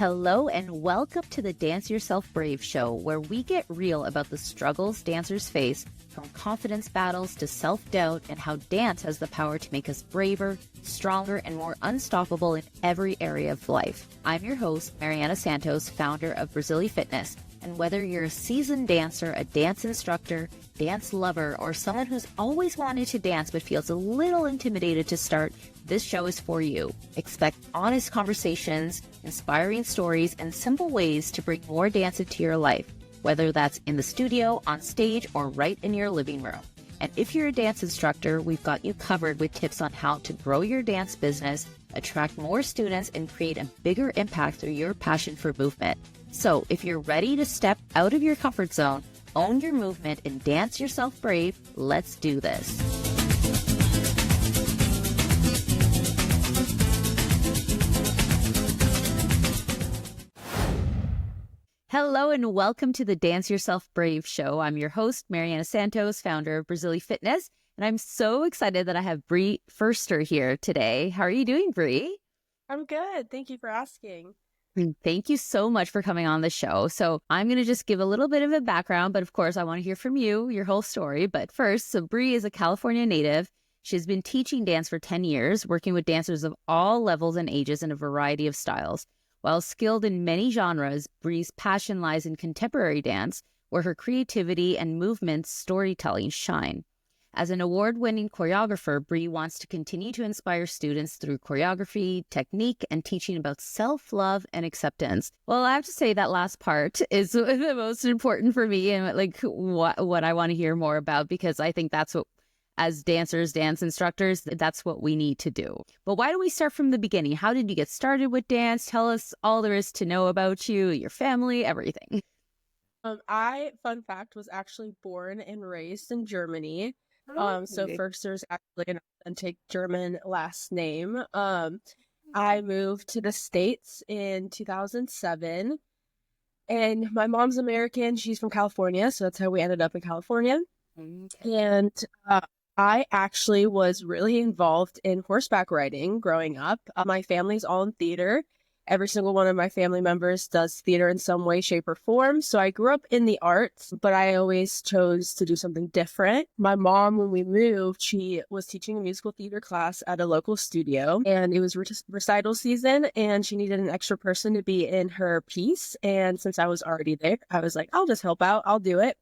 Hello and welcome to the Dance Yourself Brave show, where we get real about the struggles dancers face, from confidence battles to self-doubt, and how dance has the power to make us braver, stronger, and more unstoppable in every area of life. I'm your host, Mariana Santos, founder of Brazili Fitness. And whether you're a seasoned dancer, a dance instructor, dance lover, or someone who's always wanted to dance but feels a little intimidated to start, this show is for you. Expect honest conversations, inspiring stories, and simple ways to bring more dance into your life, whether that's in the studio, on stage, or right in your living room. And if you're a dance instructor, we've got you covered with tips on how to grow your dance business, attract more students, and create a bigger impact through your passion for movement. So if you're ready to step out of your comfort zone, own your movement, and dance yourself brave, let's do this. Hello and welcome to the Dance Yourself Brave show. I'm your host, Mariana Santos, founder of Brazili Fitness, and I'm so excited that I have Bree Foerster here today. How are you doing, Bree? I'm good. Thank you for asking. Thank you so much for coming on the show. So I'm going to just give a little bit of a background, but of course I want to hear from you, your whole story. But first, so Bree is a California native. She's been teaching dance for 10 years, working with dancers of all levels and ages in a variety of styles. While skilled in many genres, Bree's passion lies in contemporary dance, where her creativity and movement storytelling shine. As an award-winning choreographer, Bree wants to continue to inspire students through choreography, technique, and teaching about self-love and acceptance. Well, I have to say that last part is the most important for me and what I want to hear more about, because I think that's what, as dancers, dance instructors, that's what we need to do. But why don't we start from the beginning? How did you get started with dance? Tell us all there is to know about you, your family, everything. Fun fact, was actually born and raised in Germany. So Foerster's actually an authentic German last name. I moved to the States in 2007, and my mom's American. She's from California, so that's how we ended up in California. Okay. And I actually was really involved in horseback riding growing up. My family's all in theater. Every single one of my family members does theater in some way, shape, or form. So I grew up in the arts, but I always chose to do something different. My mom, when we moved, she was teaching a musical theater class at a local studio, and it was recital season, and she needed an extra person to be in her piece. And since I was already there, I was like, I'll just help out. I'll do it.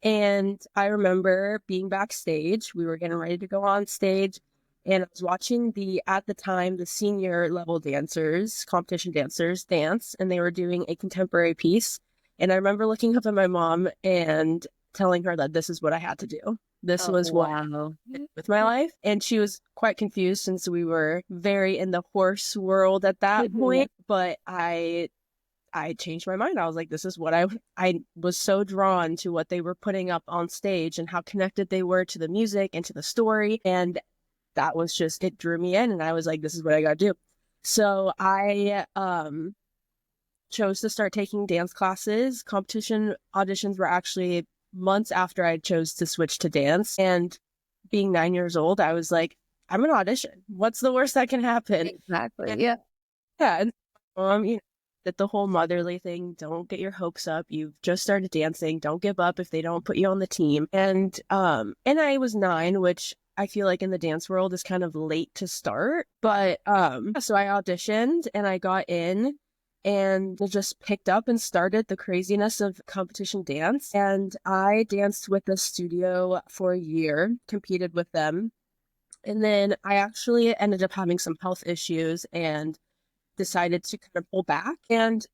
And I remember being backstage. We were getting ready to go on stage. And I was watching at the time, the senior level dancers, competition dancers dance, and they were doing a contemporary piece. And I remember looking up at my mom and telling her that this is what I had to do. This was what I did with my life. And she was quite confused, since we were very in the horse world at that point. But I changed my mind. I was like, this is what I was so drawn to what they were putting up on stage and how connected they were to the music and to the story. And that was just, it drew me in, and I was like, this is what I got to do. So I chose to start taking dance classes. Competition auditions were actually months after I chose to switch to dance. And being 9 years old, I was like, I'm an audition. What's the worst that can happen? Exactly. And, yeah. And that the whole motherly thing, don't get your hopes up. You've just started dancing. Don't give up if they don't put you on the team. And I was 9, which I feel like in the dance world is kind of late to start. But so I auditioned and I got in and just picked up and started the craziness of competition dance. And I danced with the studio for a year, competed with them. And then I actually ended up having some health issues and decided to kind of pull back. And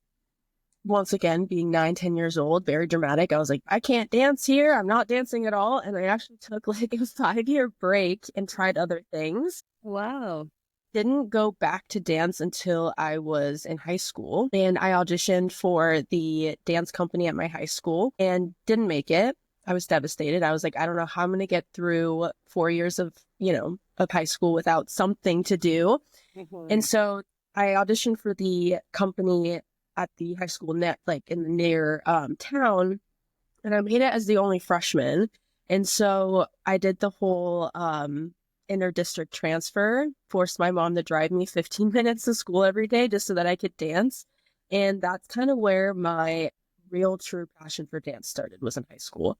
once again, being 9-10 years old, very dramatic, I was like, I can't dance here. I'm not dancing at all. And I actually took like a 5-year break and tried other things. Wow. Didn't go back to dance until I was in high school. And I auditioned for the dance company at my high school and didn't make it. I was devastated. I was like, I don't know how I'm going to get through 4 years of high school without something to do. And so I auditioned for the company at the high school in the near town, and I made it as the only freshman. And so I did the whole inter-district transfer, forced my mom to drive me 15 minutes to school every day just so that I could dance. And that's kind of where my real true passion for dance started, was in high school.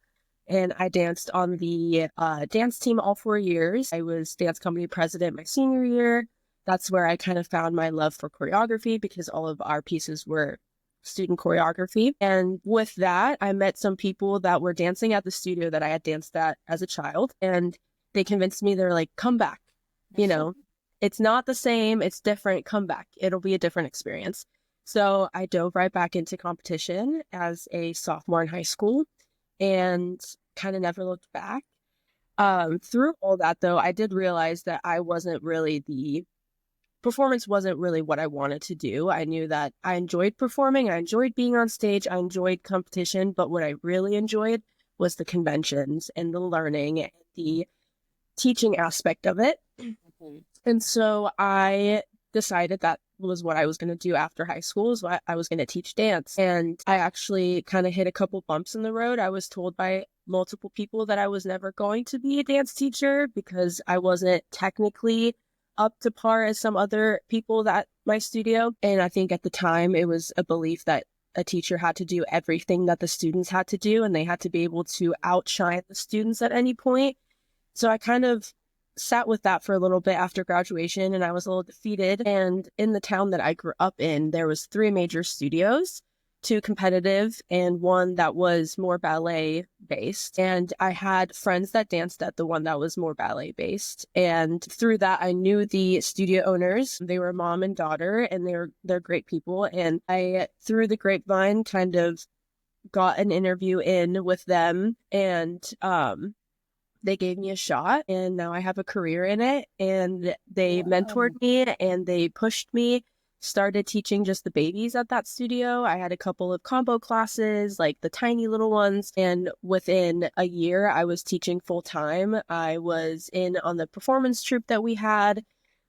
And I danced on the dance team all 4 years. I was dance company president my senior year. That's where I kind of found my love for choreography, because all of our pieces were student choreography. And with that, I met some people that were dancing at the studio that I had danced at as a child. And they convinced me, they're like, come back. You know, it's not the same. It's different. Come back. It'll be a different experience. So I dove right back into competition as a sophomore in high school and kind of never looked back. Through all that, though, I did realize that performance wasn't really what I wanted to do. I knew that I enjoyed performing, I enjoyed being on stage, I enjoyed competition, but what I really enjoyed was the conventions and the learning and the teaching aspect of it. And so I decided that was what I was going to do after high school, is what I was going to teach dance. And I actually kind of hit a couple bumps in the road. I was told by multiple people that I was never going to be a dance teacher because I wasn't technically up to par as some other people at my studio. And I think at the time it was a belief that a teacher had to do everything that the students had to do, and they had to be able to outshine the students at any point. So I kind of sat with that for a little bit after graduation, and I was a little defeated. And in the town that I grew up in, there was 3 major studios, 2 competitive and 1 that was more ballet based. And I had friends that danced at the one that was more ballet based. And through that, I knew the studio owners. They were mom and daughter, and they're great people. And I, through the grapevine, kind of got an interview in with them, and they gave me a shot, and now I have a career in it. And they mentored me and they pushed me, started teaching just the babies at that studio. I had a couple of combo classes, like the tiny little ones. And within a year, I was teaching full time. I was in on the performance troupe that we had.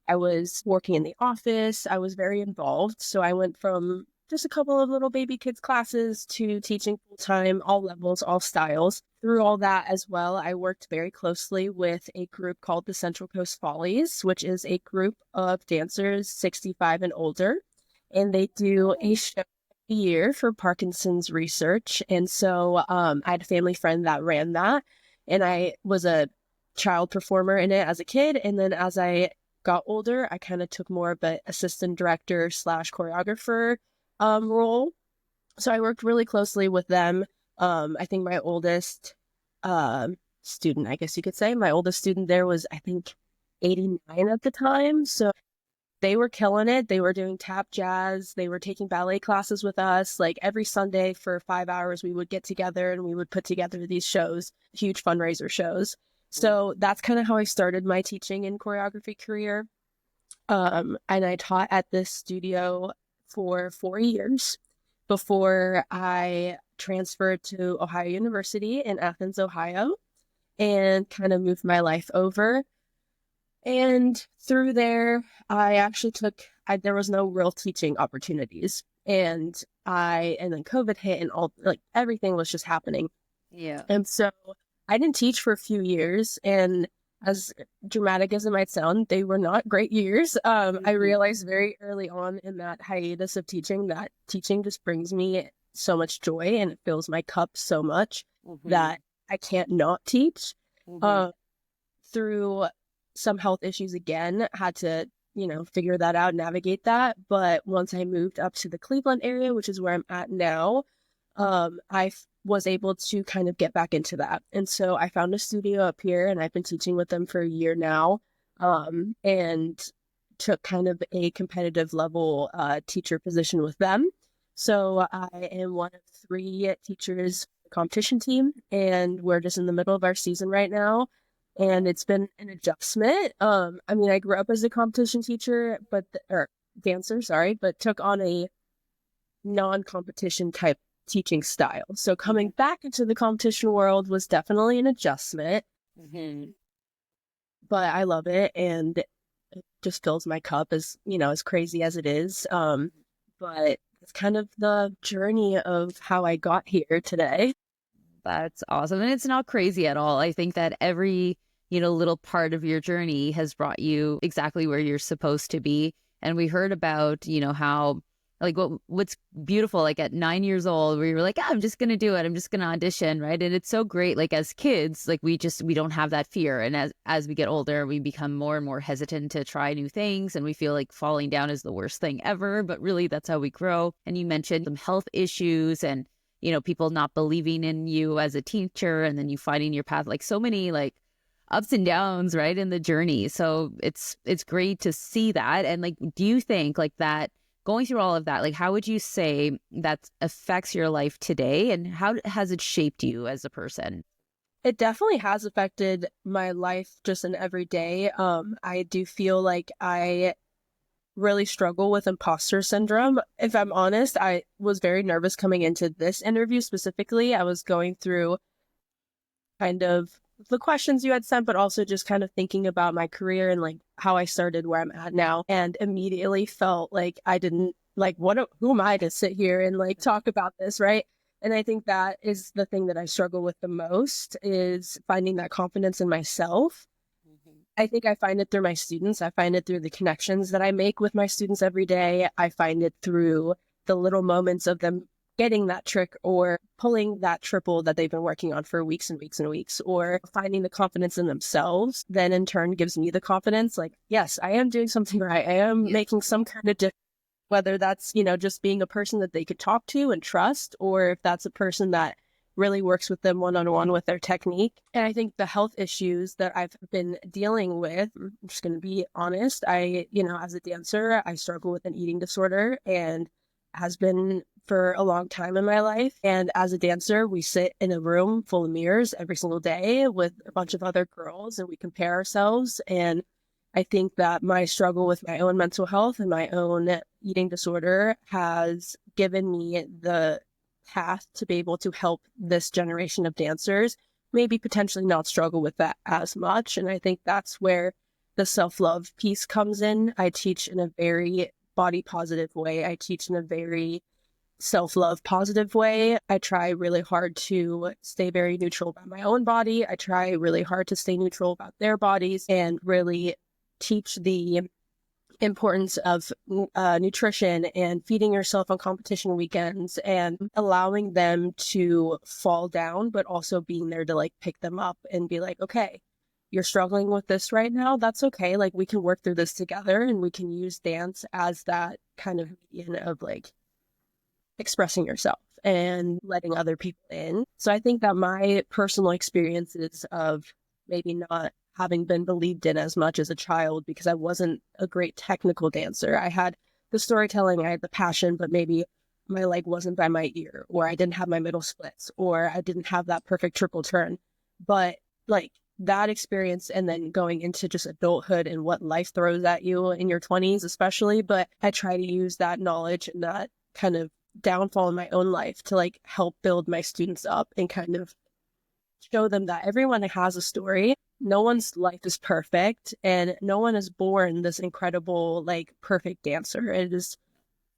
I was working in the office. I was very involved. So I went from just a couple of little baby kids classes to teaching full time, all levels, all styles. Through all that as well, I worked very closely with a group called the Central Coast Follies, which is a group of dancers 65 and older. And they do a show a year for Parkinson's research. And so I had a family friend that ran that. And I was a child performer in it as a kid. And then as I got older, I kind of took more of an assistant director / choreographer role. So I worked really closely with them. I think my oldest student, I guess you could say, my oldest student there was, I think, 89 at the time. So they were killing it. They were doing tap jazz. They were taking ballet classes with us. Like every Sunday for 5 hours, we would get together and we would put together these shows, huge fundraiser shows. So that's kind of how I started my teaching and choreography career. And I taught at this studio for 4 years before I transferred to Ohio University in Athens, Ohio, and kind of moved my life over. And through there, I actually there was no real teaching opportunities. And then COVID hit, and everything was just happening. Yeah. And so I didn't teach for a few years, and as dramatic as it might sound, they were not great years. I realized very early on in that hiatus of teaching that teaching just brings me so much joy, and it fills my cup so much that I can't not teach. Through some health issues again, had to, figure that out, navigate that. But once I moved up to the Cleveland area, which is where I'm at now, I was able to kind of get back into that. And so I found a studio up here, and I've been teaching with them for a year now, and took kind of a competitive level teacher position with them. So I am one of 3 teachers for the competition team, and we're just in the middle of our season right now. And it's been an adjustment. I grew up as a competition teacher, or dancer, sorry, but took on a non-competition type teaching style. So coming back into the competition world was definitely an adjustment. But I love it, and it just fills my cup, as crazy as it is. But it's kind of the journey of how I got here today. That's awesome. And it's not crazy at all. I think that every, little part of your journey has brought you exactly where you're supposed to be. And we heard about, how like what's beautiful, like at 9 years old, where you're like, I'm just going to do it. I'm just going to audition. Right. And it's so great. Like as kids, like we don't have that fear. And as we get older, we become more and more hesitant to try new things. And we feel like falling down is the worst thing ever. But really, that's how we grow. And you mentioned some health issues and, people not believing in you as a teacher, and then you finding your path, like so many like ups and downs, right, in the journey. So it's great to see that. And like, do you think like that going through all of that, like how would you say that affects your life today, and how has it shaped you as a person? It definitely has affected my life just in every day. I do feel like I really struggle with imposter syndrome. If I'm honest, I was very nervous coming into this interview specifically. I was going through kind of the questions you had sent, but also just kind of thinking about my career and like how I started where I'm at now, and immediately felt like I didn't like, who am I to sit here and like talk about this, right? And I think that is the thing that I struggle with the most, is finding that confidence in myself. I think I find it through my students. I find it through the connections that I make with my students every day. I find it through the little moments of them getting that trick or pulling that triple that they've been working on for weeks and weeks and weeks, or finding the confidence in themselves. Then in turn gives me the confidence, like, yes, I am doing something right. I am making some kind of difference, whether that's, just being a person that they could talk to and trust, or if that's a person that really works with them one-on-one with their technique. And I think the health issues that I've been dealing with, I'm just going to be honest, as a dancer, I struggle with an eating disorder, and has been for a long time in my life. And as a dancer, we sit in a room full of mirrors every single day with a bunch of other girls, and we compare ourselves. And I think that my struggle with my own mental health and my own eating disorder has given me the path to be able to help this generation of dancers maybe potentially not struggle with that as much. And I think that's where the self-love piece comes in. I teach in a very body positive way. I teach in a very self-love positive way. I try really hard to stay very neutral about my own body. I try really hard to stay neutral about their bodies, and really teach the importance of nutrition and feeding yourself on competition weekends, and allowing them to fall down, but also being there to like pick them up and be like, okay, you're struggling with this right now. That's okay. Like, we can work through this together, and we can use dance as that kind of medium of like expressing yourself and letting other people in. So I think that my personal experiences of maybe not having been believed in as much as a child, because I wasn't a great technical dancer. I had the storytelling, I had the passion, but maybe my leg wasn't by my ear, or I didn't have my middle splits, or I didn't have that perfect triple turn. But like that experience, and then going into just adulthood and what life throws at you in your 20s especially, but I try to use that knowledge and that kind of downfall in my own life to like help build my students up and kind of show them that everyone has a story. No one's life is perfect, and no one is born this incredible, like, perfect dancer. It is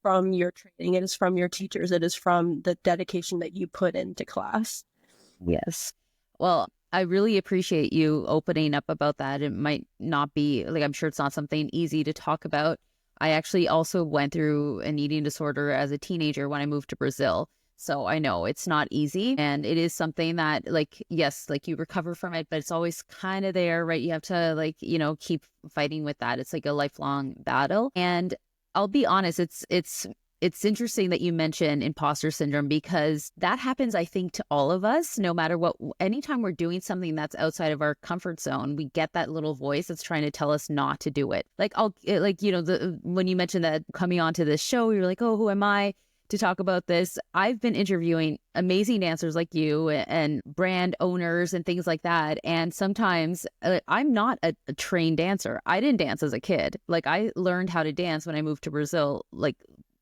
from your training, it is from your teachers, it is from the dedication that you put into class. Yes. Well, I really appreciate you opening up about that. It might not be, like, I'm sure it's not something easy to talk about. I actually also went through an eating disorder as a teenager when I moved to Brazil. So I know it's not easy, and it is something that, like, yes, like you recover from it, but it's always kind of there, right? You have to, like, keep fighting with that. It's like a lifelong battle. And I'll be honest, it's interesting that you mention imposter syndrome, because that happens, I think, to all of us, no matter what. Anytime we're doing something that's outside of our comfort zone, we get that little voice that's trying to tell us not to do it. Like, when you mentioned that coming onto this show, you're like, oh, who am I to talk about this? I've been interviewing amazing dancers like you and brand owners and things like that. And sometimes I'm not a trained dancer. I didn't dance as a kid. Like, I learned how to dance when I moved to Brazil. Like,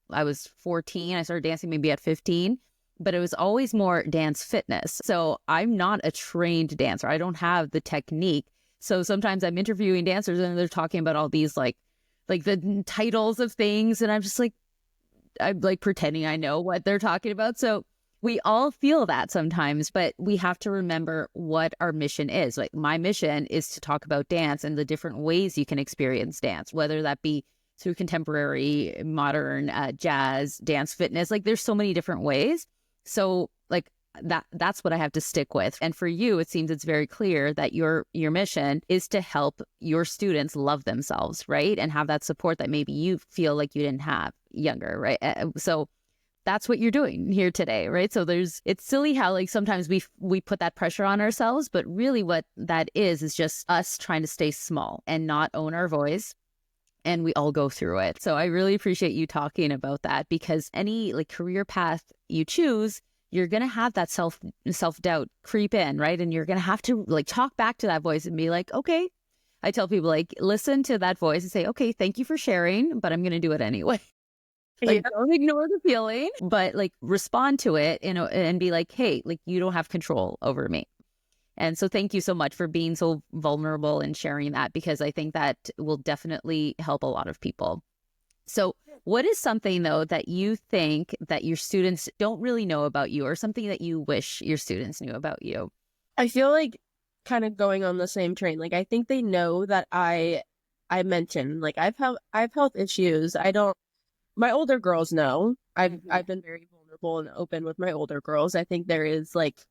I was 14. I started dancing maybe at 15, but it was always more dance fitness. So I'm not a trained dancer. I don't have the technique. So sometimes I'm interviewing dancers and they're talking about all these like the titles of things. And I'm just like, I'm like pretending I know what they're talking about. So we all feel that sometimes, but we have to remember what our mission is. Like, my mission is to talk about dance and the different ways you can experience dance, whether that be through contemporary, modern, jazz, dance, fitness. Like there's so many different ways. So like that's what I have to stick with. And for you, it seems it's very clear that your mission is to help your students love themselves, right? And have that support that maybe you feel like you didn't have younger, right? So that's what you're doing here today, right? So it's silly how like sometimes we put that pressure on ourselves, but really what that is just us trying to stay small and not own our voice. And we all go through it. So I really appreciate you talking about that, because any like career path you choose, you're going to have that self-doubt creep in, right? And you're going to have to like talk back to that voice and be like, okay, I tell people like, listen to that voice and say, okay, thank you for sharing, but I'm going to do it anyway. Like, don't ignore the feeling, but like respond to it, you know, and be like, hey, like you don't have control over me. And so thank you so much for being so vulnerable and sharing that, because I think that will definitely help a lot of people. So what is something, though, that you think that your students don't really know about you, or something that you wish your students knew about you? I feel like kind of going on the same train. Like, I think they know that I mentioned, like, I've health issues. My older girls know. I've been very vulnerable and open with my older girls. I think there is like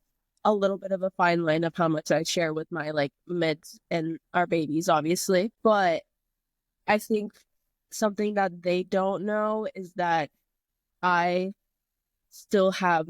a little bit of a fine line of how much I share with my like mids and our babies, obviously. But I think something that they don't know is that I still have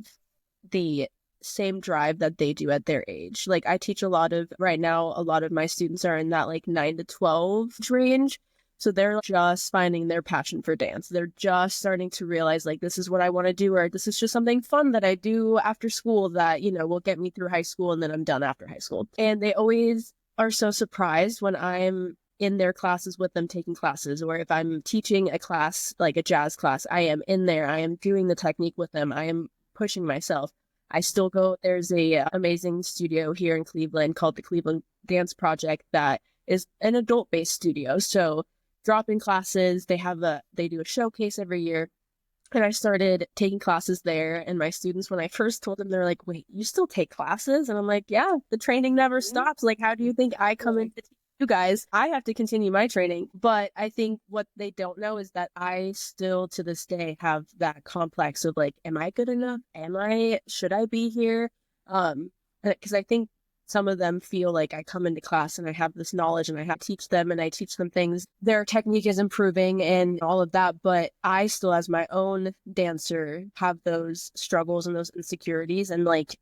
the same drive that they do at their age. Like I teach right now, a lot of my students are in that like 9 to 12 range. So they're just finding their passion for dance. They're just starting to realize like, this is what I want to do, or this is just something fun that I do after school that, you know, will get me through high school and then I'm done after high school. And they always are so surprised when I'm in their classes with them taking classes, or if I'm teaching a class, like a jazz class, I am in there, I am doing the technique with them, I am pushing myself. I still go, there's a amazing studio here in Cleveland called the Cleveland Dance Project that is an adult-based studio. So drop-in classes, they do a showcase every year. And I started taking classes there, and my students, when I first told them, they're like, wait, you still take classes? And I'm like, yeah, the training never stops. Like, how do you think I come in to teach you guys? I have to continue my training. But I think what they don't know is that I still, to this day, have that complex of like, am I good enough? Should I be here? Because I think some of them feel like I come into class and I have this knowledge and I have to teach them, and I teach them things. Their technique is improving and all of that, but I still, as my own dancer, have those struggles and those insecurities, and like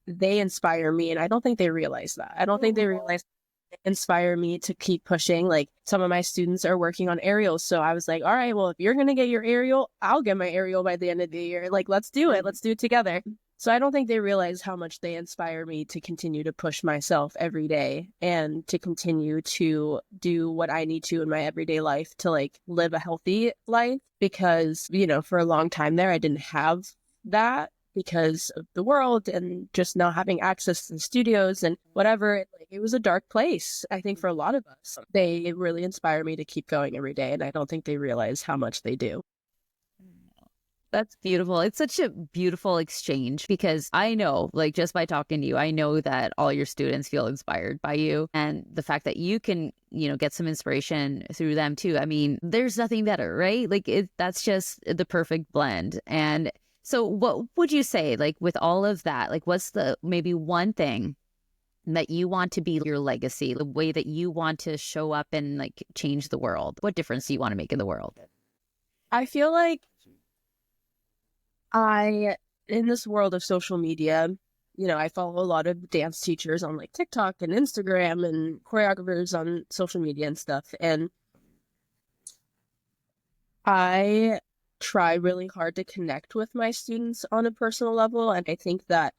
they inspire me, and I don't think they realize that. I don't think they realize they inspire me to keep pushing. Like some of my students are working on aerials, so I was like, all right, well, if you're gonna get your aerial, I'll get my aerial by the end of the year. Like, let's do it together. So I don't think they realize how much they inspire me to continue to push myself every day and to continue to do what I need to in my everyday life to like live a healthy life, because, you know, for a long time there, I didn't have that because of the world and just not having access to the studios and whatever. It was a dark place, I think, for a lot of us. They really inspire me to keep going every day, and I don't think they realize how much they do. That's beautiful. It's such a beautiful exchange, because I know, like, just by talking to you, I know that all your students feel inspired by you, and the fact that you can, you know, get some inspiration through them too. I mean, there's nothing better, right? Like that's just the perfect blend. And so what would you say, like, with all of that, like, what's the maybe one thing that you want to be your legacy, the way that you want to show up and like change the world? What difference do you want to make in the world? I feel like in this world of social media, you know, I follow a lot of dance teachers on like TikTok and Instagram and choreographers on social media and stuff. And I try really hard to connect with my students on a personal level. And I think that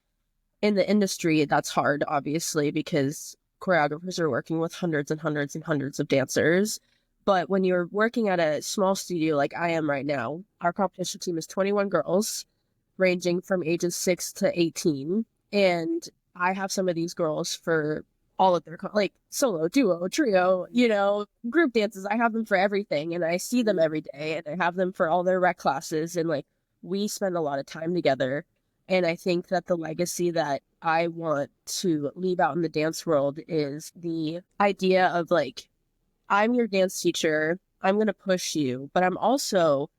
in the industry, that's hard, obviously, because choreographers are working with hundreds and hundreds and hundreds of dancers. But when you're working at a small studio like I am right now, our competition team is 21 girls, ranging from ages 6 to 18. And I have some of these girls for all of their, like, solo, duo, trio, you know, group dances. I have them for everything, and I see them every day, and I have them for all their rec classes. And like, we spend a lot of time together. And I think that the legacy that I want to leave out in the dance world is the idea of like, I'm your dance teacher. I'm going to push you, but I'm also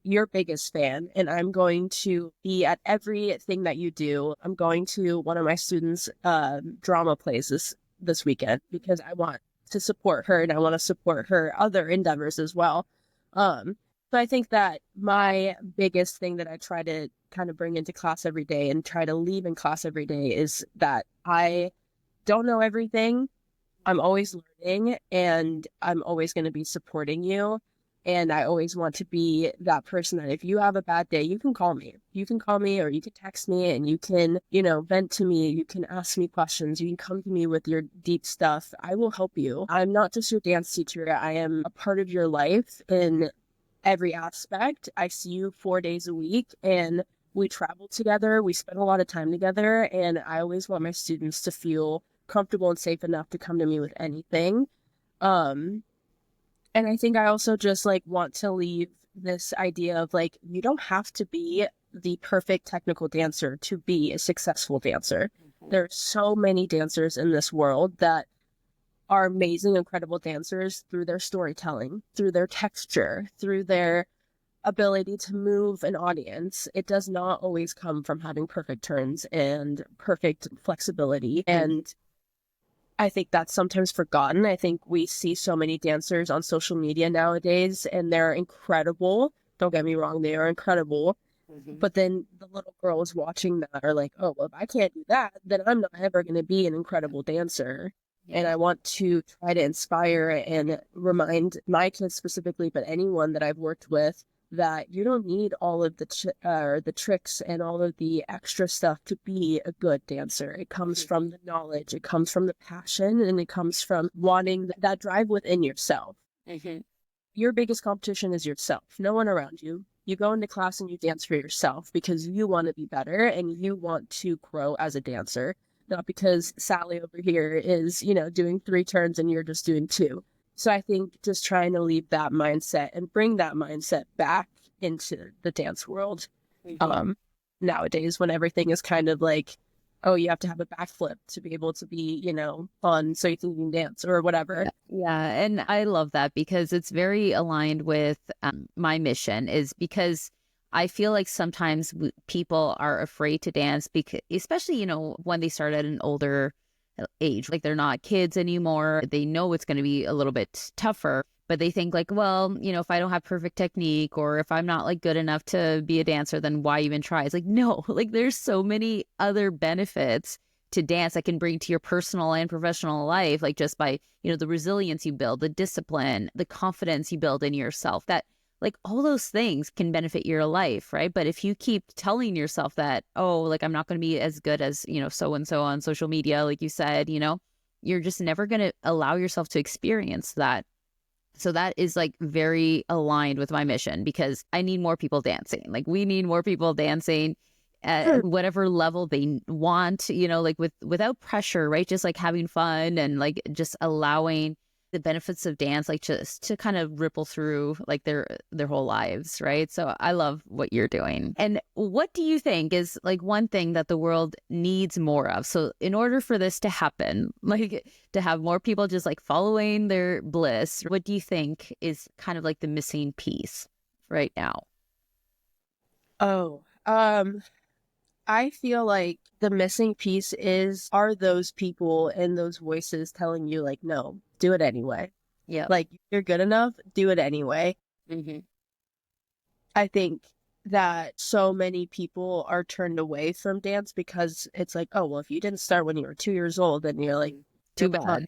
your biggest fan, and I'm going to be at everything that you do. I'm going to one of my students' drama plays this weekend because I want to support her and I want to support her other endeavors as well. So I think that my biggest thing that I try to kind of bring into class every day and try to leave in class every day is that I don't know everything. I'm always learning, and I'm always going to be supporting you. And I always want to be that person that if you have a bad day, you can call me. You can call me or you can text me and you can, vent to me. You can ask me questions. You can come to me with your deep stuff. I will help you. I'm not just your dance teacher. I am a part of your life in every aspect. I see you 4 days a week and we travel together. We spend a lot of time together. And I always want my students to feel comfortable and safe enough to come to me with anything. And I think I also just want to leave this idea of you don't have to be the perfect technical dancer to be a successful dancer. There's so many dancers in this world that are amazing, incredible dancers through their storytelling, through their texture, through their ability to move an audience. It does not always come from having perfect turns and perfect flexibility. And I think that's sometimes forgotten. I think we see so many dancers on social media nowadays, and they're incredible. Don't get me wrong, they are incredible. But then the little girls watching that are like, oh, well, if I can't do that, then I'm not ever going to be an incredible dancer. Yeah. And I want to try to inspire and remind my kids specifically, but anyone that I've worked with, that you don't need all of the tricks and all of the extra stuff to be a good dancer. It comes from the knowledge, it comes from the passion, and it comes from wanting that drive within yourself. Your biggest competition is yourself, no one around you. You go into class and you dance for yourself because you want to be better and you want to grow as a dancer, not because Sally over here is, doing 3 turns and you're just doing 2. So I think just trying to leave that mindset and bring that mindset back into the dance world nowadays, when everything is kind of oh, you have to have a backflip to be able to be, fun so you can dance or whatever. Yeah. And I love that because it's very aligned with my mission, is because I feel like sometimes people are afraid to dance because, especially, when they start at an older age, they're not kids anymore. They know it's going to be a little bit tougher, but they think well, if I don't have perfect technique or if I'm not good enough to be a dancer, then why even try? It's no, there's so many other benefits to dance that can bring to your personal and professional life, just by, the resilience you build, the discipline, the confidence you build in yourself, that all those things can benefit your life, right? But if you keep telling yourself that, oh, I'm not going to be as good as, so-and-so on social media, like you said, you're just never going to allow yourself to experience that. So that is very aligned with my mission, because I need more people dancing. We need more people dancing at whatever level they want, without pressure, right? Just having fun and just allowing the benefits of dance, just to kind of ripple through their whole lives, right? So I love what you're doing. And what do you think is one thing that the world needs more of? So in order for this to happen, to have more people just following their bliss, what do you think is kind of the missing piece right now? Oh, I feel like the missing piece are those people and those voices telling you no, do it anyway. Yeah. You're good enough, do it anyway. I think that so many people are turned away from dance because it's oh, well, if you didn't start when you were 2 years old, then you're too bad. Too bad,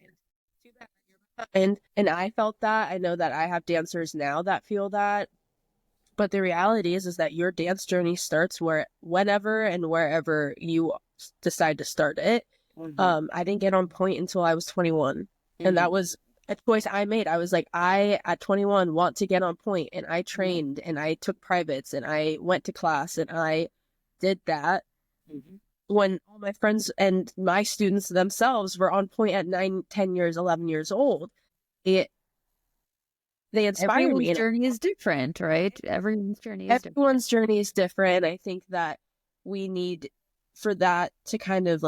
you're behind. And I felt that. I know that I have dancers now that feel that. But the reality is that your dance journey starts whenever and wherever you decide to start it. I didn't get on point until I was 21. And that was a choice I made. I was I, at 21, want to get on point. And I trained and I took privates and I went to class and I did that. When all my friends and my students themselves were on point at 9, 10 years, 11 years old, they inspire me. Everyone's journey is different, right? Everyone's journey is different. I think that we need for that to kind of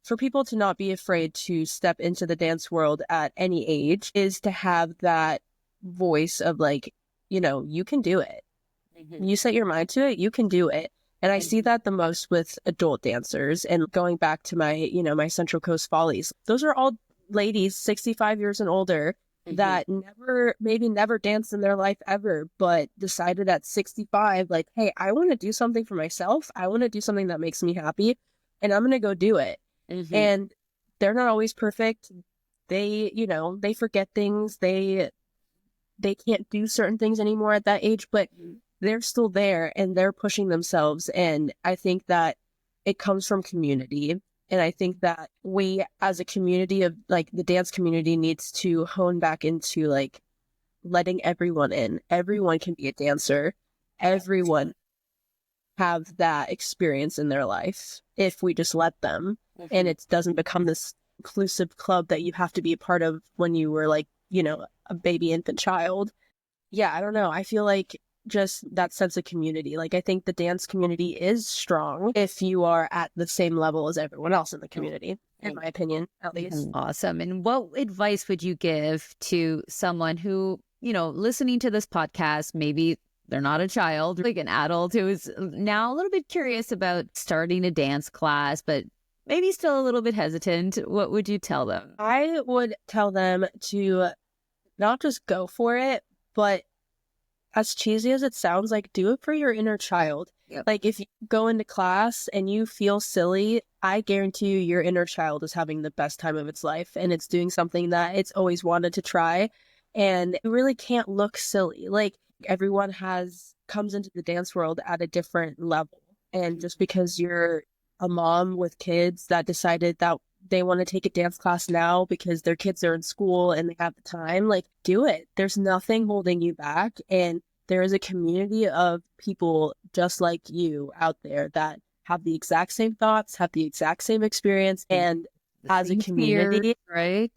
for people to not be afraid to step into the dance world at any age, is to have that voice of like, you can do it. You set your mind to it, you can do it. And I see that the most with adult dancers. And going back to my, my Central Coast Follies, those are all ladies 65 years and older that maybe never danced in their life ever, but decided at 65, like, hey, I want to do something for myself. I want to do something that makes me happy, and I'm going to go do it. And they're not always perfect. They, they forget things. They can't do certain things anymore at that age, but they're still there and they're pushing themselves. And I think that it comes from community. And I think that we, as a community of like the dance community, needs to hone back into like letting everyone in. Everyone can be a dancer. Everyone have that experience in their life if we just let them. And it doesn't become this inclusive club that you have to be a part of when you were like, a baby infant child. Yeah, I don't know. I feel like just that sense of community. Like, I think the dance community is strong if you are at the same level as everyone else in the community, in my opinion, at least. Awesome. And what advice would you give to someone who, listening to this podcast, maybe they're not a child, like an adult who is now a little bit curious about starting a dance class, but maybe still a little bit hesitant? What would you tell them? I would tell them to not just go for it, but as cheesy as it sounds, like do it for your inner child. Like if you go into class and you feel silly, I guarantee you your inner child is having the best time of its life and it's doing something that it's always wanted to try. And it really can't look silly. Like everyone comes into the dance world at a different level. And just because you're a mom with kids that decided that they want to take a dance class now because their kids are in school and they have the time, like do it. There's nothing holding you back. And there is a community of people just like you out there that have the exact same thoughts, have the exact same experience. And as a community, right?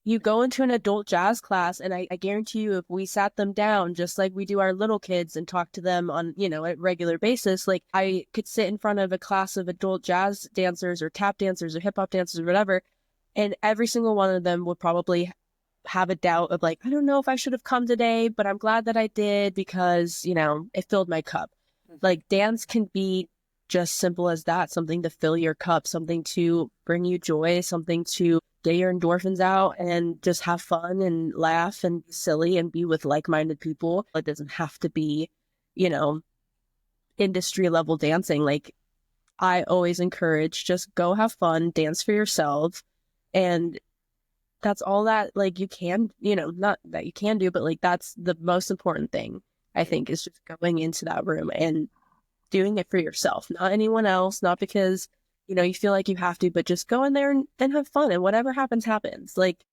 You go into an adult jazz class and I guarantee you if we sat them down just like we do our little kids and talk to them on, a regular basis, like I could sit in front of a class of adult jazz dancers or tap dancers or hip hop dancers or whatever, and every single one of them would probably have a doubt of like, I don't know if I should have come today, but I'm glad that I did because, it filled my cup. Like dance can be just simple as that, something to fill your cup, something to bring you joy, something to get your endorphins out and just have fun and laugh and be silly and be with like-minded people. It doesn't have to be, industry level dancing. Like I always encourage just go have fun, dance for yourself. And that's all that like you can, not that you can do, but like that's the most important thing, I think, is just going into that room and doing it for yourself, not anyone else, not because you feel like you have to, but just go in there and have fun, and whatever happens, happens. Like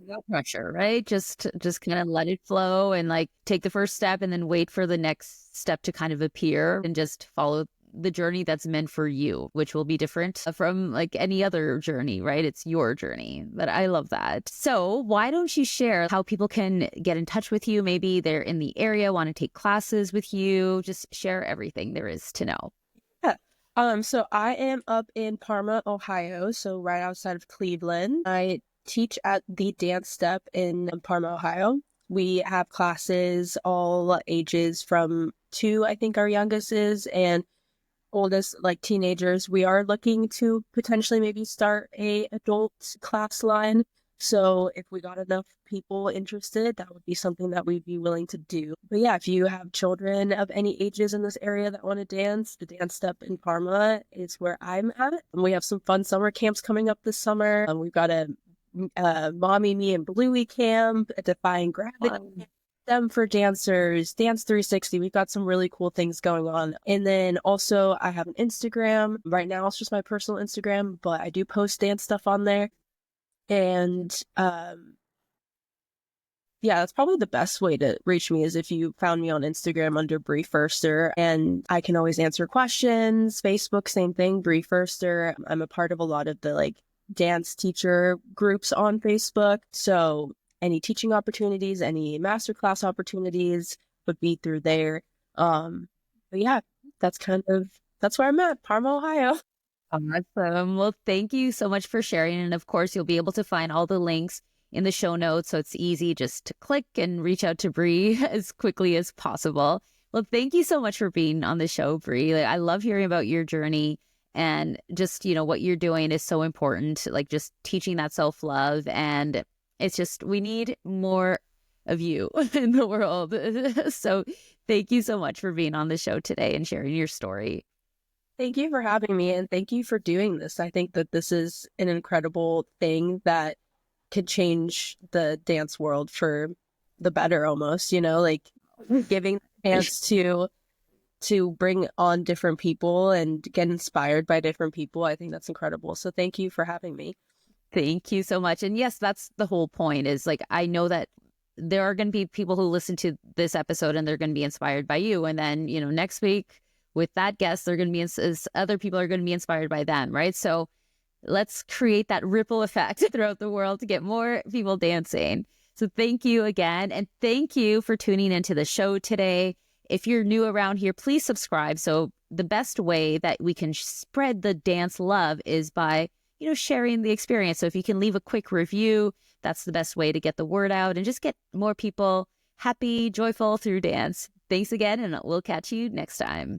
no pressure, right? Just kind of let it flow and like take the first step and then wait for the next step to kind of appear and just follow the journey that's meant for you, which will be different from like any other journey, right? It's your journey. But I love that. So why don't you share how people can get in touch with you? Maybe they're in the area, want to take classes with you. Just share everything there is to know. Yeah. So I am up in Parma, Ohio, so right outside of Cleveland. I teach at the Dance Step in Parma, Ohio. We have classes all ages from 2, I think our youngest is, and oldest like teenagers. We are looking to potentially maybe start a adult class line. So if we got enough people interested, that would be something that we'd be willing to do. But yeah, if you have children of any ages in this area that want to dance, the Dance Step in Parma is where I'm at. And we have some fun summer camps coming up this summer. We've got a Mommy, Me, and Bluey camp, a Defying Gravity, them for dancers, Dance 360. We've got some really cool things going on. And then also I have an Instagram. Right now it's just my personal Instagram, but I do post dance stuff on there. And yeah, that's probably the best way to reach me is if you found me on Instagram under Bree Foerster, and I can always answer questions. Facebook, same thing, Bree Foerster. I'm a part of a lot of the like dance teacher groups on Facebook. So any teaching opportunities, any masterclass opportunities would be through there. But yeah, that's where I'm at, Parma, Ohio. Awesome. Well, thank you so much for sharing. And of course, you'll be able to find all the links in the show notes, so it's easy just to click and reach out to Bree as quickly as possible. Well, thank you so much for being on the show, Bree. Like, I love hearing about your journey, and just, what you're doing is so important, like just teaching that self-love. And it's just, we need more of you in the world. So thank you so much for being on the show today and sharing your story. Thank you for having me, and thank you for doing this. I think that this is an incredible thing that could change the dance world for the better, almost, like giving a chance to bring on different people and get inspired by different people. I think that's incredible. So thank you for having me. Thank you so much. And yes, that's the whole point, is like, I know that there are going to be people who listen to this episode and they're going to be inspired by you. And then, next week with that guest, they're going to be, other people are going to be inspired by them, right? So let's create that ripple effect throughout the world to get more people dancing. So thank you again. And thank you for tuning into the show today. If you're new around here, please subscribe. So the best way that we can spread the dance love is by, sharing the experience. So if you can leave a quick review, that's the best way to get the word out and just get more people happy, joyful through dance. Thanks again, and we'll catch you next time.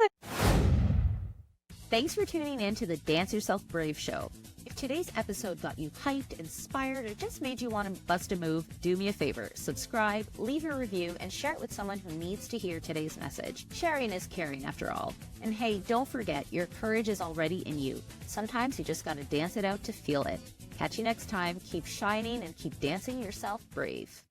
Thanks for tuning in to the Dance Yourself Brave show. If today's episode got you hyped, inspired, or just made you want to bust a move, do me a favor. Subscribe, leave a review, and share it with someone who needs to hear today's message. Sharing is caring, after all. And hey, don't forget, your courage is already in you. Sometimes you just gotta dance it out to feel it. Catch you next time. Keep shining and keep dancing yourself brave.